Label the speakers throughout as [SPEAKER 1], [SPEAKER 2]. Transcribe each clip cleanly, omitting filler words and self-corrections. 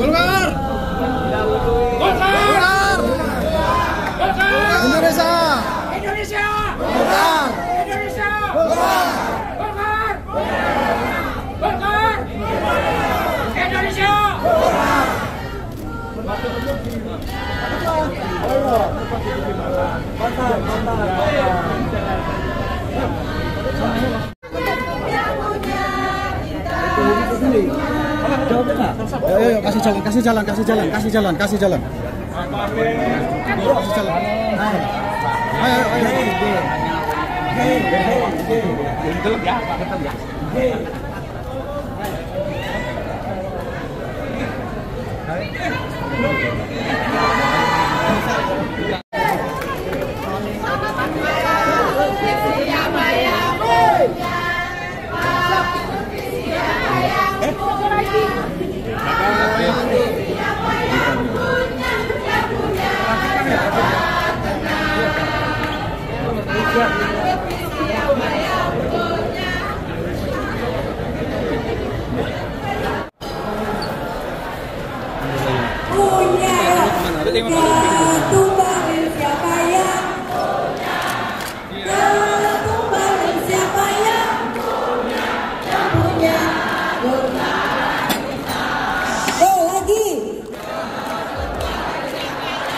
[SPEAKER 1] Golkar. Golkar. Golkar. Indonesia. Indonesia. Golkar. Indonesia. Golkar. Golkar. Golkar. Indonesia. Golkar. Ayo, kasih jalan.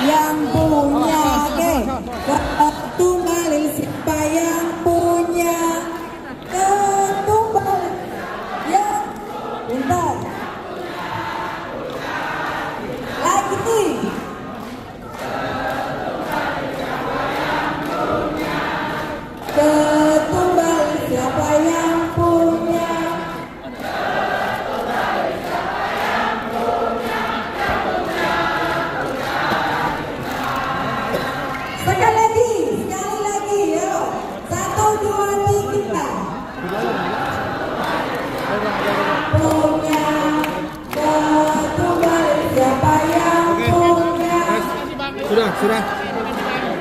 [SPEAKER 2] Yang punya, ketumbalin siapa yang punya, ketumbalin yang pintar. Lagi ketumbalin siapa yang punya. Sekali lagi, yo. 1, 2, 3. Punya, ketumbalin siapa yang punya.
[SPEAKER 1] Sudah.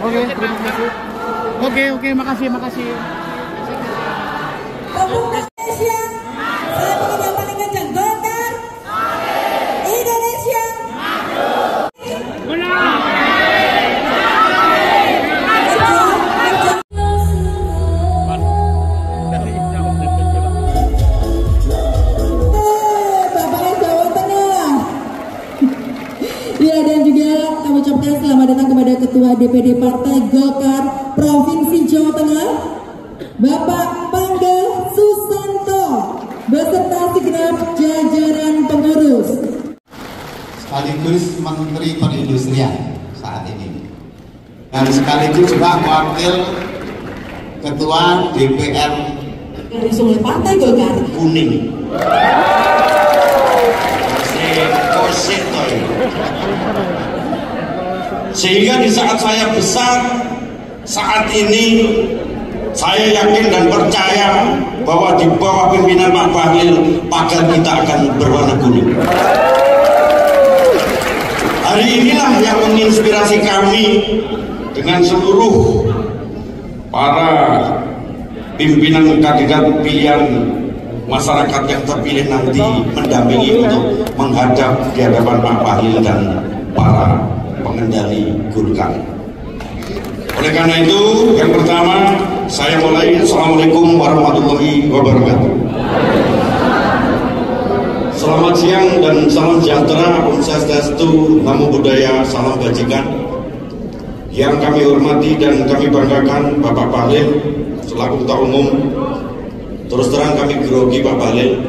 [SPEAKER 1] Oke, terima kasih. Oke, makasih.
[SPEAKER 2] Tepuk Indonesia. Saya ingin yang paling kencang. Golkar. Indonesia. Ya, dan juga kami ucapkan selamat datang kepada Ketua DPD Partai Golkar Provinsi Jawa Tengah, Bapak Pangga Susanto, beserta segenap jajaran pengurus.
[SPEAKER 3] Sekaligus Menteri Perindustrian saat ini. Dan sekaligus juga Wakil Ketua DPR
[SPEAKER 2] Diusung oleh Partai Golkar
[SPEAKER 3] Kuning. Sehingga di saat saya besar saat ini, saya yakin dan percaya bahwa di bawah pimpinan Pak Bahlil pagar kita akan berwarna kuning. Hari inilah yang menginspirasi kami dengan seluruh para pimpinan kandidat pilihan masyarakat yang terpilih nanti mendampingi untuk menghadap di hadapan Pak Bahlil dan para pengendali Golkar. Oleh karena itu, yang pertama saya mulai. Assalamualaikum warahmatullahi wabarakatuh. Selamat siang dan salam sejahtera, Om Swastiastu, Namo Buddhaya, salam bajikan. Yang kami hormati dan kami banggakan Bapak Bahlil selaku Ketua Umum. Terus terang kami grogi Pak Bahlil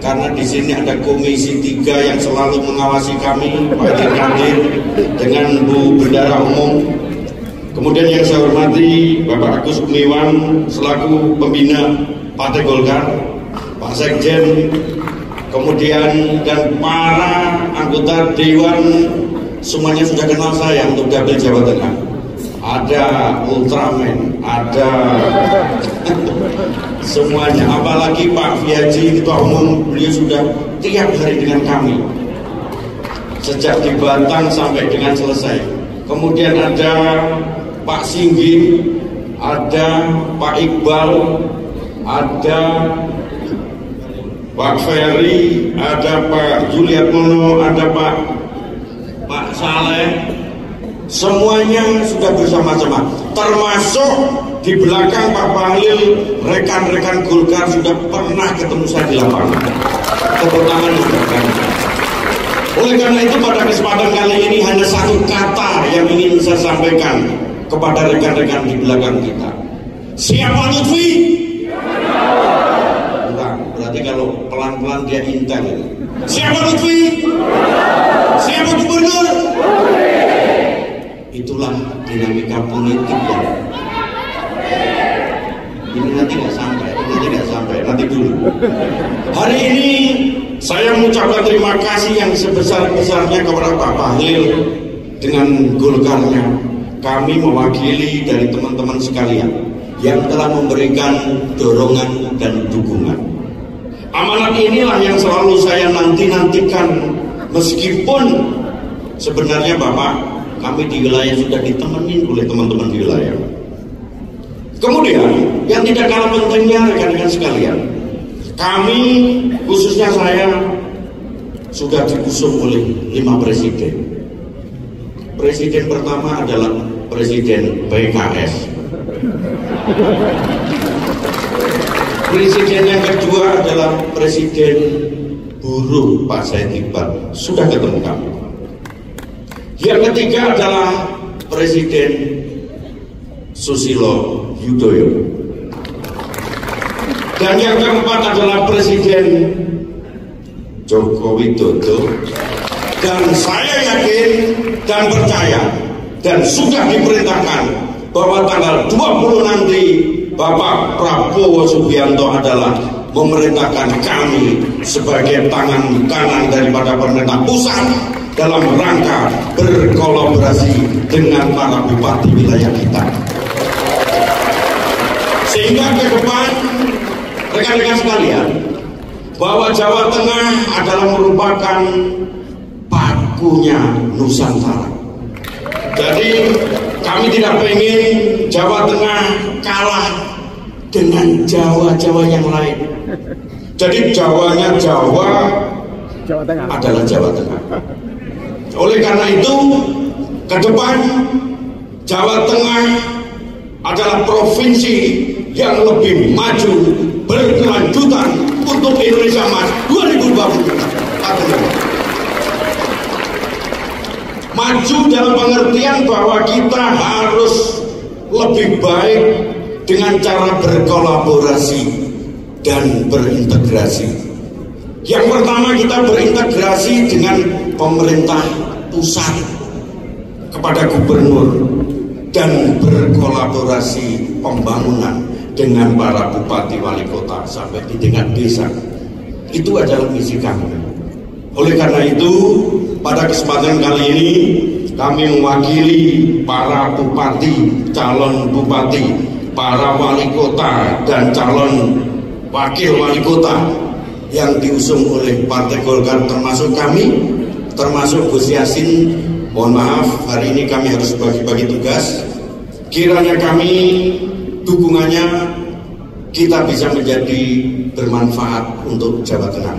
[SPEAKER 3] karena di sini ada Komisi 3 yang selalu mengawasi kami, Pak Dirkandir dengan Bu Bendara Umum. Kemudian yang saya hormati Bapak Agus Gumiwang selaku pembina Partai Golkar, Pak Sekjen, kemudian dan para anggota Dewan, semuanya sudah kenal saya untuk Dapil Jawa Tengah. Ada Ultraman, ada semuanya, apalagi Pak Fiaji Ketua Umum, beliau sudah tiap hari dengan kami sejak di Batang sampai dengan selesai. Kemudian ada Pak Singgi, ada Pak Iqbal, ada Pak Ferry, ada Pak Juliatmono, ada Pak Saleh, semuanya sudah bersama-sama, termasuk di belakang Pak Bahlil, rekan-rekan Golkar sudah pernah ketemu saya di lapangan. Tepuk tangan untuk mereka. Oleh karena itu pada kesempatan kali ini hanya satu kata yang ingin saya sampaikan kepada rekan-rekan di belakang kita. Siapa Lutfi? Berarti kalau pelan-pelan dia intel. Siapa Lutfi? Siapa gubernur? Itulah dinamika politik yang ini nanti nggak sampai, nanti dulu. Hari ini saya mengucapkan terima kasih yang sebesar-besarnya kepada Pak Bahlil dengan Golkarnya. Kami mewakili dari teman-teman sekalian yang telah memberikan dorongan dan dukungan. Amanat inilah yang selalu saya nantikan, meskipun sebenarnya Bapak, kami di wilayah sudah ditemenin oleh teman-teman di wilayah. Kemudian yang tidak kalah pentingnya rekan-rekan sekalian, kami khususnya saya sudah diusung oleh 5 presiden. Presiden pertama adalah Presiden PKS. Presiden yang kedua adalah Presiden Buruh Pak Said Iqbal, sudah ketemu kami. Yang ketiga adalah Presiden Susilo Yudhoyono. Dan yang keempat adalah Presiden Joko Widodo. Dan saya yakin dan percaya dan sudah diperintahkan bahwa tanggal 20 nanti Bapak Prabowo Subianto adalah memerintahkan kami sebagai tangan kanan daripada pemerintah pusat dalam rangka berkolaborasi dengan para bupati wilayah kita. Sehingga ke depan rekan-rekan sekalian, bahwa Jawa Tengah adalah merupakan pakunya Nusantara. Jadi kami tidak ingin Jawa Tengah kalah dengan Jawa-Jawa yang lain. Jadi Jawanya Jawa Tengah adalah Jawa Tengah. Oleh karena itu, ke depan Jawa Tengah adalah provinsi yang lebih maju, berkelanjutan untuk Indonesia Emas 2024. Maju dalam pengertian bahwa kita harus lebih baik dengan cara berkolaborasi dan berintegrasi. Yang pertama, kita berintegrasi dengan pemerintah pusat kepada gubernur dan berkolaborasi pembangunan dengan para bupati wali kota sampai di tingkat desa. Itu adalah misi kami. Oleh karena itu, pada kesempatan kali ini kami mewakili para bupati, calon bupati, para wali kota dan calon wakil wali kota yang diusung oleh Partai Golkar, termasuk kami, termasuk Gus Yassin. Mohon maaf, hari ini kami harus bagi-bagi tugas. Kiranya kami dukungannya kita bisa menjadi bermanfaat untuk Jawa Tengah.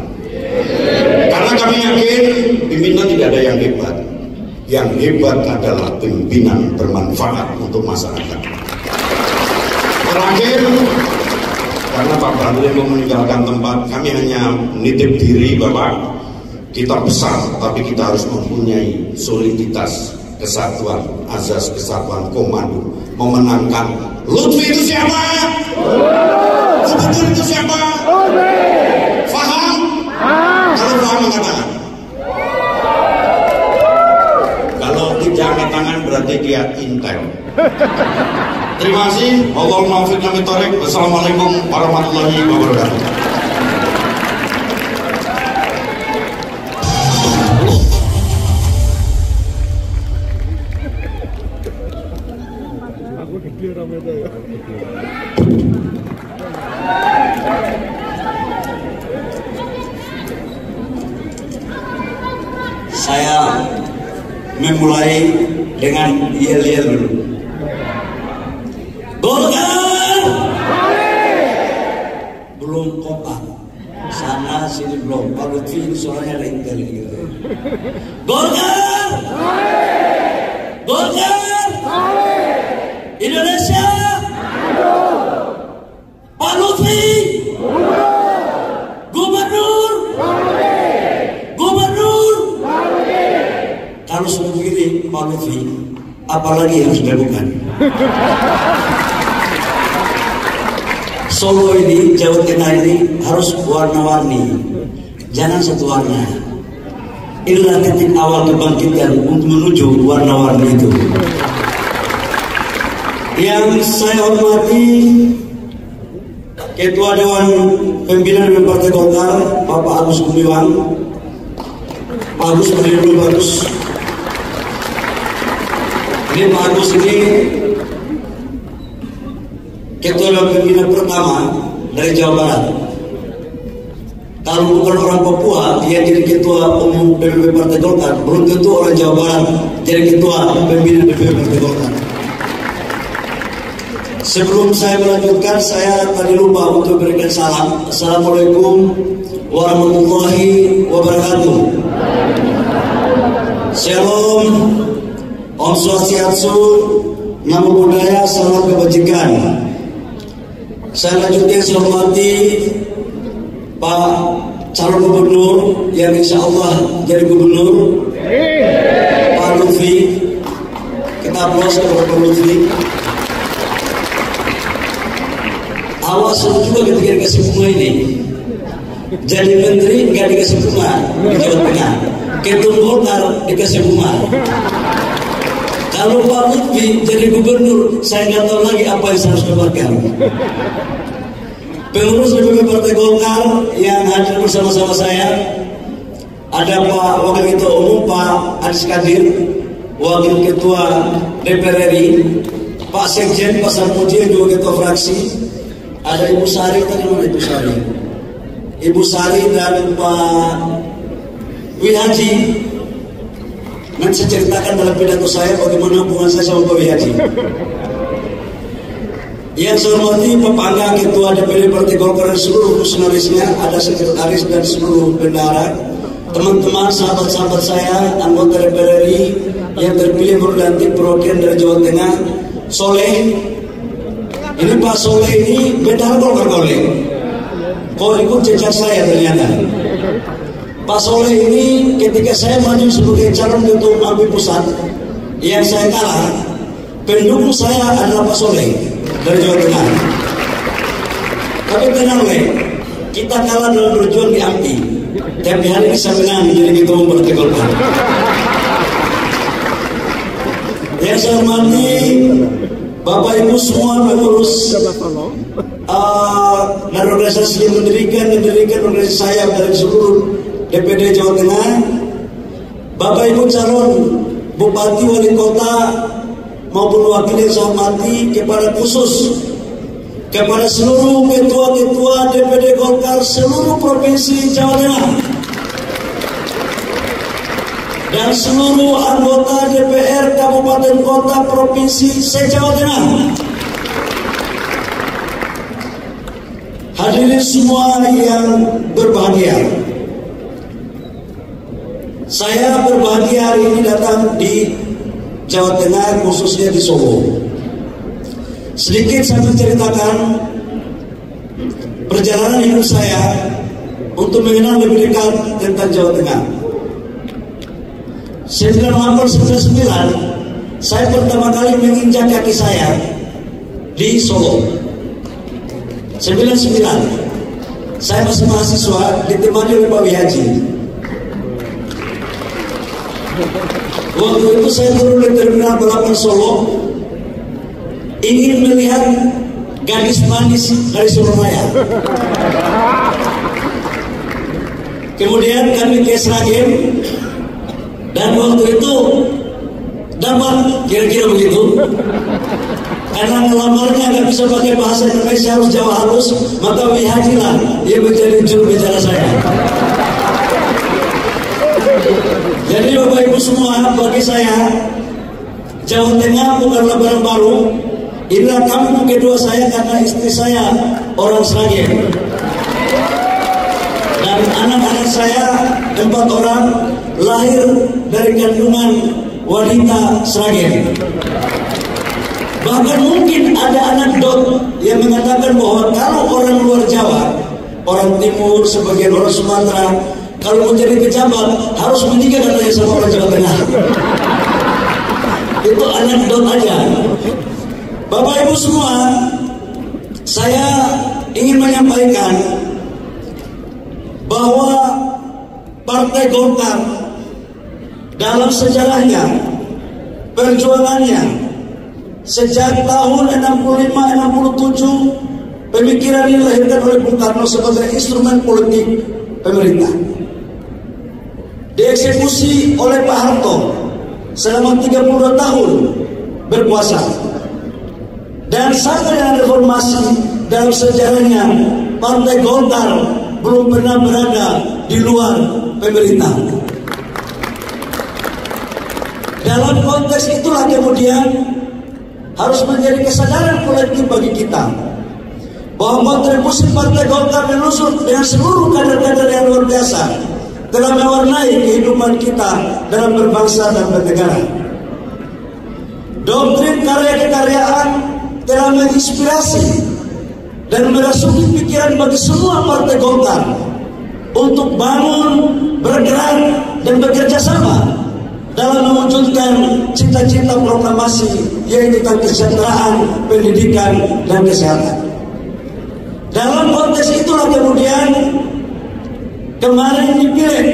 [SPEAKER 3] Karena kami yakin pimpinan tidak ada yang hebat. Yang hebat adalah pimpinan bermanfaat untuk masyarakat. Terakhir, karena Pak Bahlil mau meninggalkan tempat, kami hanya nitip diri Bapak. Kita besar, tapi kita harus mempunyai soliditas, kesatuan, azas kesatuan komando, memenangkan. Lutfi itu siapa? Gubernur itu siapa? Faham? Kalau paham angkat tangan. Kalau tidak angkat tangan berarti dia intel. Terima kasih. Allahumma muwaffiq wa thoriq. Wassalamualaikum warahmatullahi wabarakatuh.
[SPEAKER 4] Saya memulai dengan yel-yel dulu. Golkar belum kompak, sana Lutfi ini suaranya lain kali gitu. Golkar, Golkar, Indonesia, Pak Lutfi, Gubernur, Gubernur. Kalau sudah begini Pak Lutfi, apalagi yang harus dilakukan? Solo ini, Jawa Tengah ini harus warna-warni, jangan satu warna. Inilah titik awal kebangkitan untuk menuju warna-warni itu. Yang saya hormati Ketua Dewan Pimpinan Partai Golkar, Bapak Agus Gumiwang. Pak Agus berdiri dulu, Pak Agus. Ini Pak Agus ini Ketua Dewan Pimpinan pertama dari Jawa Barat. Kalau bukan orang Papua, dia jadi Ketua Umum PBB Partai Golkar. Belum tentu orang Jawa Barat jadi Ketua Pimpinan PBB Partai Golkar. Sebelum saya melanjutkan, saya tadi lupa untuk berikan salam. Assalamualaikum warahmatullahi wabarakatuh. Shalom, Om Swastiastu, Namo Buddhaya, salam kebajikan. Saya lanjutkan, saya hormati Pak calon gubernur yang insya Allah jadi gubernur, Pak Lutfi. Kita aplaus kepada Pak Lutfi. Awas juga ketika dikasih bunga ini. Jadi menteri nggak dikasih bunga di Jawa Tengah. Ketum Golkar dikasih bunga. Kalau Pak Lutfi jadi gubernur, saya nggak tahu lagi apa yang saya harus dapatkan. Pengurus DPP Partai Golkar yang hadir bersama-sama saya, ada Pak Wakil Ketua Umum Pak Adis Kadir, Wakil Ketua DPR RI, Pak Sekjen Pak Sarmuji juga Ketua Fraksi, ada Ibu Sari, tadi mana Ibu Sari? Ibu Sari dan Pak Wihaji. Nanti saya ceritakan dalam pidato saya bagaimana hubungan saya sama Pak Wihaji. Yang saya hormati Pak Pangga, Ketua DPD Partai Golkar dan seluruh fungsionarisnya, ada sekretaris dan seluruh bendahara, teman-teman, sahabat-sahabat saya, anggota DPR RI yang terpilih berlantik perwakilan dari Jawa Tengah, Soleh. Ini Pak Soleh ini bendahara Golkar Golek. Kok ikut jejak saya ternyata. Pak Soleh ini ketika saya maju sebagai calon ketua umum pusat, yang saya kalah, pendukung saya adalah Pak Soleh dari Jawa Tengah. Tapi tenang leh, kita kalah dalam berjuang di AMPI. Tiap hari bisa menang jadi ketua umum Partai Golkar. Yang saya hormati Bapak Ibu semua pengurus dan organisasi yang mendirikan organisasi saya dari seluruh DPD Jawa Tengah, Bapak Ibu calon Bupati, Wali Kota maupun wakil yang saya hormati, kepada khusus kepada seluruh ketua-ketua DPD Golkar seluruh provinsi Jawa Tengah dan seluruh anggota DPR Kabupaten Kota Provinsi se-Jawa Tengah. Hadirin semua yang berbahagia, saya berbahagia hari ini datang di Jawa Tengah, khususnya di Solo. Sedikit saya menceritakan perjalanan hidup saya untuk mengenal lebih dekat tentang Jawa Tengah. 1999 saya pertama kali menginjak kaki saya di Solo. 99 saya masih mahasiswa, ditemani oleh Pak Wihaji. Waktu itu saya turun di Terminal Balapan Solo, ingin melihat gadis manis dari Surabaya. Kemudian kami ke Sragen, dan waktu itu dapat kira-kira begitu. Karena ngelamarnya nggak bisa pakai bahasa Indonesia, harus Jawa halus, maka Wihaji lah dia menjadi juru bicara saya. Jadi Bapak Ibu semua, bagi saya Jawa Tengah bukanlah barang baru. Inilah kampung kedua saya karena istri saya orang Sragen. Dan Dan anak-anak saya 4 orang lahir dari kandungan wanita Sragen. Bahkan mungkin ada anekdot yang mengatakan bahwa kalau orang luar Jawa, orang Timur, sebagian orang Sumatera, kalau mau jadi pejabat harus menikah katanya sama orang Jawa Tengah. Itu anekdot aja. Bapak Ibu semua, saya ingin menyampaikan bahwa Partai Golkar dalam sejarahnya, perjuangannya sejak tahun 65-67, pemikiran ini dilahirkan oleh Bung Karno sebagai instrumen politik pemerintah. Dieksekusi oleh Pak Harto selama 32 tahun berkuasa. Dan sampai dengan reformasi dalam sejarahnya, Partai Golkar belum pernah berada di luar pemerintah. Dalam konteks itulah kemudian harus menjadi kesadaran kolektif bagi kita bahwa kontribusi Partai Golkar menusuk dengan seluruh kader-kader yang luar biasa telah mewarnai kehidupan kita dalam berbangsa dan bernegara. Doktrin karya-kekaryaan telah menginspirasi dan merasuki pikiran bagi semua Partai Golkar untuk bangun, bergerak, dan bekerja sama dalam mewujudkan cita-cita proklamasi, yaitu tentang kesejahteraan, pendidikan, dan kesehatan. Dalam konteks itulah kemudian kemarin dipilih,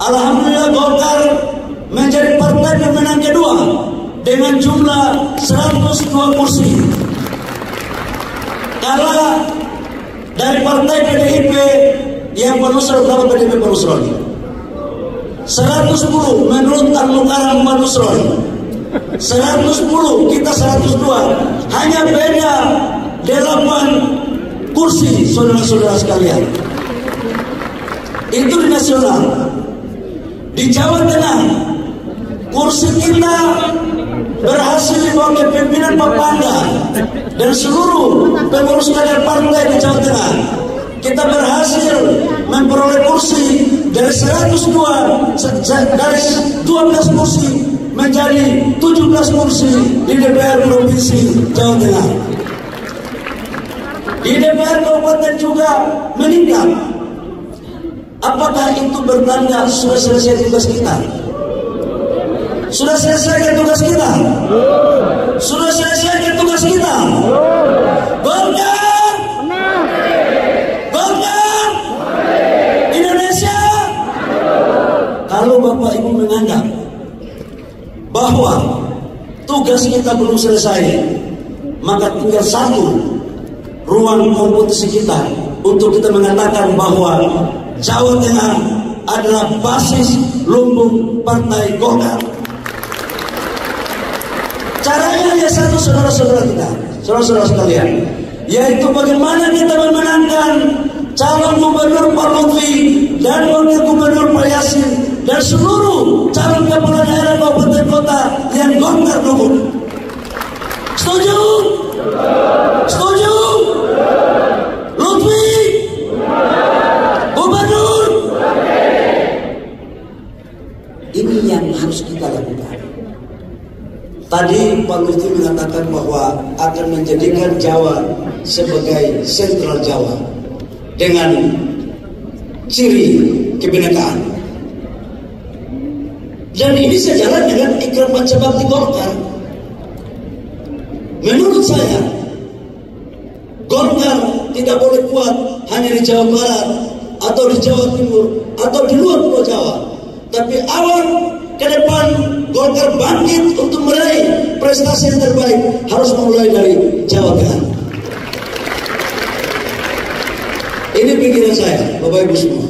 [SPEAKER 4] alhamdulillah Golkar menjadi partai pemenang kedua dengan jumlah 102 kursi. Kalah dari partai PDIP yang penusrol, berapa PDIP penusrol? 110 menurut Al-Mukarram penusrol. 110, kita 102. Hanya beda 8 kursi, saudara-saudara sekalian. Itu di nasional. Di Jawa Tengah, kursi kita berhasil dibawa ke pimpinan Pak Pangga dan seluruh pengurus kader partai di Jawa Tengah. Kita berhasil memperoleh kursi dari 102, dari 12 kursi menjadi 17 kursi di DPR Provinsi Jawa Tengah. Di DPR Kabupaten juga meningkat. Apakah itu bertanda sudah selesai tugas kita? Sudah selesai tugas kita? Sudah selesai tugas kita? Golkar! Golkar! Indonesia! Kalau Bapak Ibu menganggap bahwa tugas kita belum selesai, maka tinggal satu ruang kompetisi kita untuk kita mengatakan bahwa Jawa Tengah adalah basis lumbung Partai Golkar. Caranya hanya satu, saudara-saudara kita, saudara-saudara sekalian, yaitu bagaimana kita memenangkan calon gubernur Pak Lutfi dan wakil gubernur Pak Yasin dan seluruh calon kepala daerah kabupaten kota yang Golkar dukung. Setuju? Setuju? Lutfi? Gubernur? Ini yang harus kita lakukan. Tadi Pak Lutfi mengatakan bahwa akan menjadikan Jawa sebagai sentral Jawa dengan ciri kebinekaan. Dan ini sejalan dengan ikrar baca bakti Golkar. Menurut saya, Golkar tidak boleh kuat hanya di Jawa Barat atau di Jawa Timur atau di luar Pulau Jawa. Tapi awal ke depan Golkar bangkit untuk meraih prestasi yang terbaik harus mulai dari Jawa Tengah. Ini pikiran saya, Bapak Ibu semua.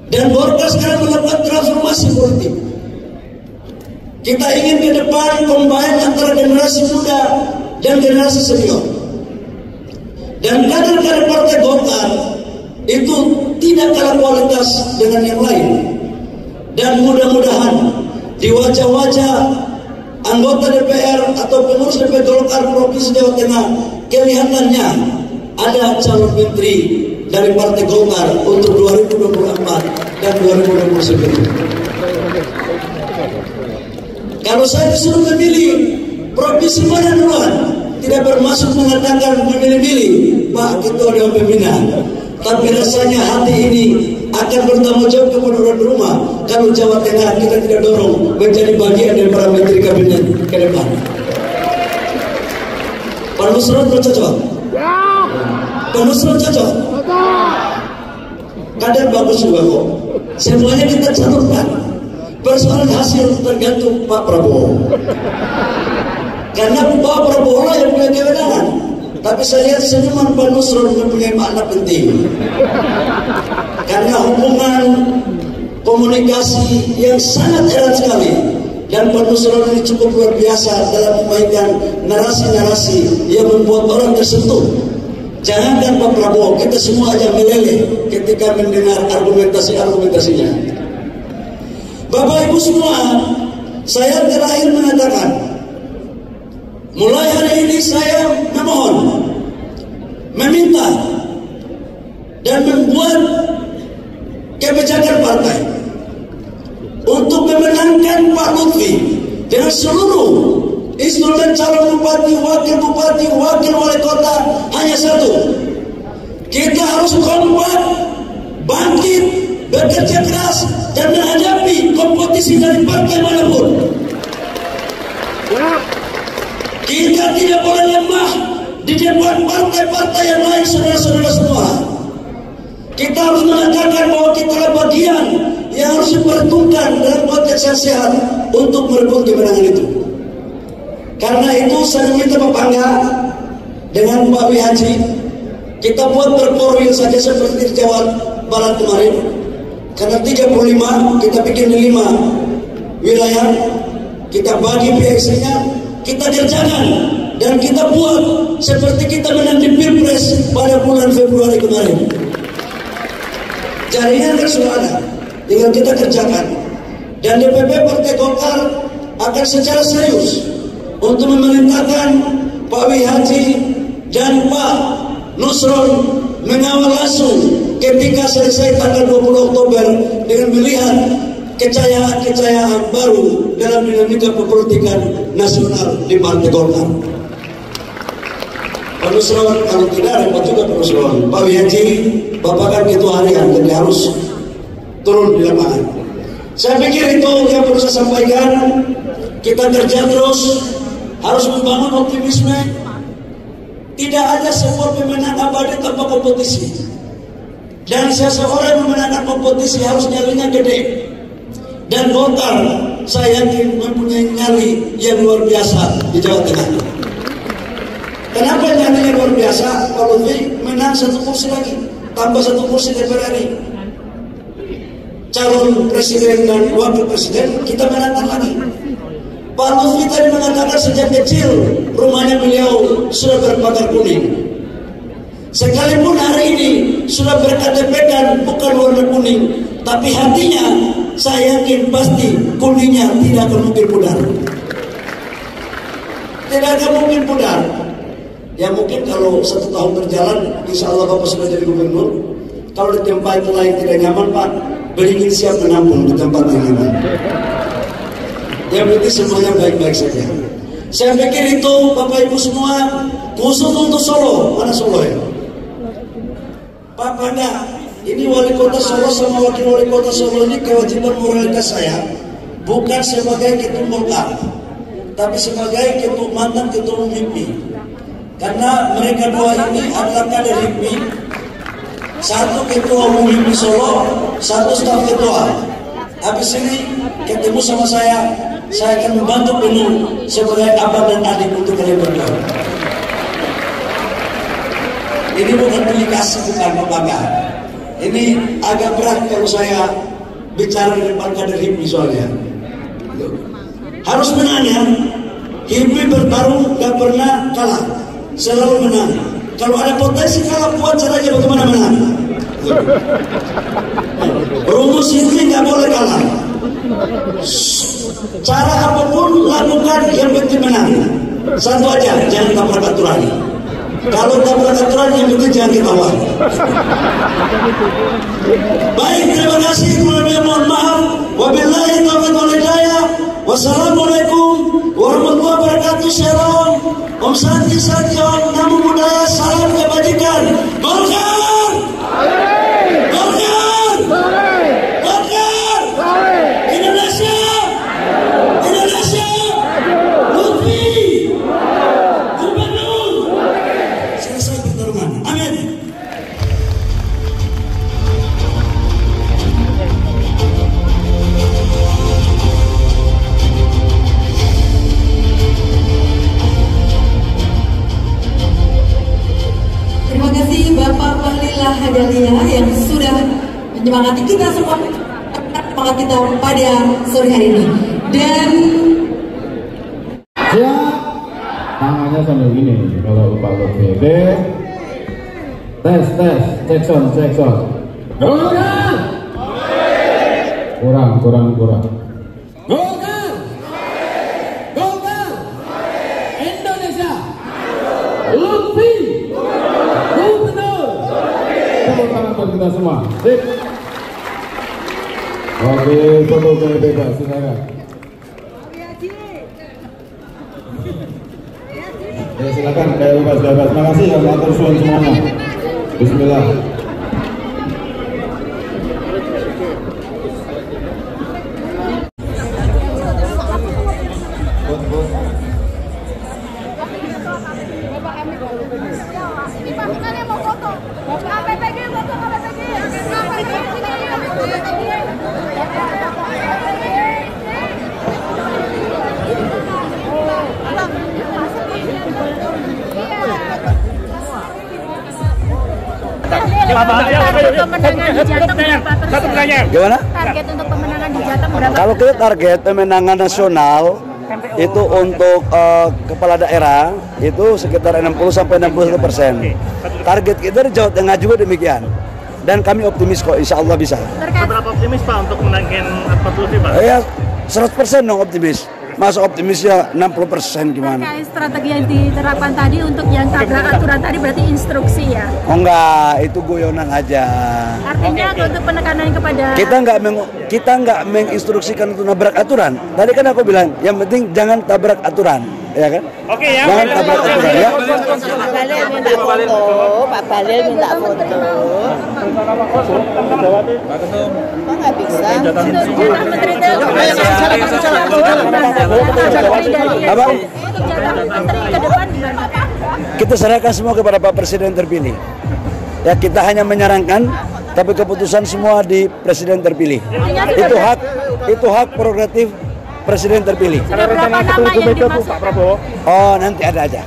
[SPEAKER 4] Dan Golkar sekarang melakukan transformasi politik. Kita ingin ke depan combine antara generasi muda dan generasi senior. Dan kader-kader Partai Golkar itu tidak kalah kualitas dengan yang lain. Dan mudah-mudahan di wajah-wajah anggota DPR atau pengurus DPR Golkar Provinsi Jawa Tengah kelihatannya ada calon menteri dari Partai Golkar untuk 2024 dan 2029. Kalau saya disuruh memilih provinsi mana duluan, tidak bermaksud mengatakan memilih-milih Pak Ketua Dewan Pembina, tapi rasanya hati ini akan bertanggung jawab kepada orang rumah kalau Jawa Tengah kita tidak dorong menjadi bagian dari para menteri kabinet ke depan. Pak Nusron cocok? Pak Nusron cocok? Kader bagus juga kok. Semuanya kita catatkan. Persoalan hasil tergantung Pak Prabowo. Karena Pak Prabowo lah yang punya kewenangan. Tapi saya lihat senyuman Pak Nusron mempunyai makna penting. Karena hubungan komunikasi yang sangat erat sekali. Dan Pak Nusron ini cukup luar biasa dalam memainkan narasi-narasi yang membuat orang tersentuh. Jangankan Pak Prabowo, kita semua aja meleleh ketika mendengar argumentasinya. Bapak Ibu semua, saya terakhir mengatakan, mulai hari ini saya memohon, meminta, dan membuat kebijakan partai untuk memenangkan Pak Lutfi dengan seluruh instrumen calon bupati, wakil wali kota hanya satu. Kita harus kompak, bangkit, bekerja keras, dan menghadapi kompetisi dari partai manapun. Kita tidak boleh lemah di depan partai-partai yang lain, saudara-saudara semua. Kita harus mengatakan bahwa kita adalah bagian yang harus diperhitungkan dalam konteks yang sehat untuk merebut kemenangan itu. Karena itu saya minta Pak Pangga dengan Pak Wi Haji, kita buat perporwil saja seperti di Jawa Barat kemarin. Karena 35, kita bikin 5 wilayah, kita bagi PXC-nya, kita kerjakan, dan kita buat seperti kita menang di Pilpres pada bulan Februari kemarin. Jaringan kan sudah ada, tinggal kita kerjakan. Dan DPP Partai Golkar akan secara serius untuk memerintahkan Pak Wi Haji dan Pak Nusron mengawal langsung ketika selesai tanggal 20 Oktober dengan melihat kecayaan baru dalam dinamika perpolitikan nasional di Partai Golkar. Pak Nusron, kalau tidak repot juga Pak Nusron. Pak Wi Haji, Bapak kan ketua harian, jadi harus turun di lapangan. Saya pikir itu yang perlu saya sampaikan. Kita kerja terus, harus membangun optimisme. Tidak ada sebuah pemenang abadi tanpa kompetisi. Dan seseorang memenangkan kompetisi harus nyalinya gede. Dan Golkar saya yakin mempunyai nyali yang luar biasa di Jawa Tengah. Kenapa nyalinya luar biasa? Pak Lutfi menang 1 kursi lagi, tambah 1 kursi DPR RI. Calon presiden dan wakil presiden kita menangkan lagi. Pak Lutfi tadi mengatakan sejak kecil rumahnya beliau sudah berpagar kuning. Sekalipun hari ini sudah berKTP-kan bukan warna kuning, tapi hatinya saya yakin pasti kuningnya tidak akan mungkin pudar. Tidak akan mungkin pudar. Ya mungkin kalau 1 tahun berjalan, insya Allah Bapak sudah jadi gubernur. Kalau di tempat lain tidak nyaman Pak, beringin siap menampung di tempat yang nyaman. Yang penting semuanya baik-baik saja. Saya pikir itu Bapak Ibu semua, khusus untuk Solo. Mana Solo ya? Pak Panda, ini wali kota Solo sama wakil wali kota Solo ini kewajiban moralitas saya bukan sebagai ketua Golkar, tapi sebagai mantan ketua umum HIPMI. Karena mereka dua ini adalah kader HIPMI, 1 ketua umum HIPMI Solo, 1 staf ketua. Habis ini ketemu sama saya akan membantu penuh sebagai abang dan adik untuk kalian berdua. Ini bukan delegasi, bukan Bapak. Ini agak berat kalau saya bicara di depan kader HIPMI soalnya. Harus menang ya. HIPMI bertarung gak pernah kalah, selalu menang. Kalau ada potensi kalah, buat caranya bagaimana menang. Rumus HIPMI gak boleh kalah. Cara apapun lakukan, yang penting menang. Satu aja, jangan tabrak aturan. Kalau tabrak aturan yang penting jangan ketawa. Baik, terima kasih. Kemudian mohon maaf. Wabillahi taufiq wal hidayah. Wassalamualaikum warahmatullahi wabarakatuh. Shalom. Om Santi Santi Om Namo Buddhaya. Salam kebajikan. Golkar. Golkar. Golkar. Indonesia. Indonesia. Lutfi. Gubernur. Selesai pertarungan. Amin.
[SPEAKER 2] Terima kasih Bapak Bahlil Hadalia yang sudah menyemangati kita semua, semangat kita pada sore hari ini. Dan
[SPEAKER 5] siap, tangannya sambil gini. Kalau Pak Lutfi, tes, cek sound. Kurang. Golkar, Indonesia, Lutfi, Gubernur. Tepuk tangan buat kita semua. Sip. Oke, foto kayak bebas, silakan. Ya silakan, kayak bebas. Terima kasih ya, atur suan semuanya. Bismillah.
[SPEAKER 4] Gimana?
[SPEAKER 6] Target untuk pemenangan di Jateng berapa?
[SPEAKER 4] Kalau kita target pemenangan nasional itu untuk kepala daerah itu sekitar 60-61%. Target kita di Jawa Tengah juga demikian. Dan kami optimis kok, insya Allah bisa.
[SPEAKER 7] Seberapa optimis Pak untuk menangin Pak Lutfi Pak?
[SPEAKER 4] Ya 100% dong optimis. Masa optimisnya 60% gimana?
[SPEAKER 6] Terkait strategi yang diterapkan tadi untuk yang tabrak aturan tadi berarti instruksi ya?
[SPEAKER 4] Oh enggak, itu guyonan aja.
[SPEAKER 6] Artinya untuk penekanan kepada
[SPEAKER 4] Kita nggak menginstruksikan untuk nabrak aturan. Tadi kan aku bilang, yang penting jangan tabrak aturan, ya kan?
[SPEAKER 7] Oke ya.
[SPEAKER 4] Jangan tabrak aturan ya.
[SPEAKER 8] Pak Bahlil minta foto. Kok nggak bisa?
[SPEAKER 6] Menteri
[SPEAKER 4] Apa?
[SPEAKER 6] untuk jatah menteri ke depan gimana?
[SPEAKER 4] Kita serahkan semua kepada Pak Presiden terpilih. Ya kita hanya menyarankan, tapi keputusan semua di Presiden terpilih. Itu hak prerogatif Presiden terpilih.
[SPEAKER 6] Sudah berapa nama yang dimasuk?
[SPEAKER 7] Pak Prabowo.
[SPEAKER 4] Oh nanti ada aja.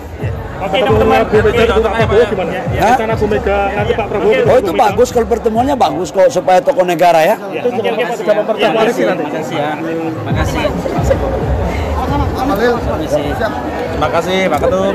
[SPEAKER 7] Oke, teman-teman, Bu Mega itu Pak Prabowo gimana? Rencana Bu Mega nanti Pak Prabowo.
[SPEAKER 4] Oh itu bagus, kalau pertemuannya bagus kok supaya tokoh negara ya.
[SPEAKER 7] Oke, Pak sudah mempertemukan nanti. Makasih.
[SPEAKER 5] Terima kasih Pak Ketum.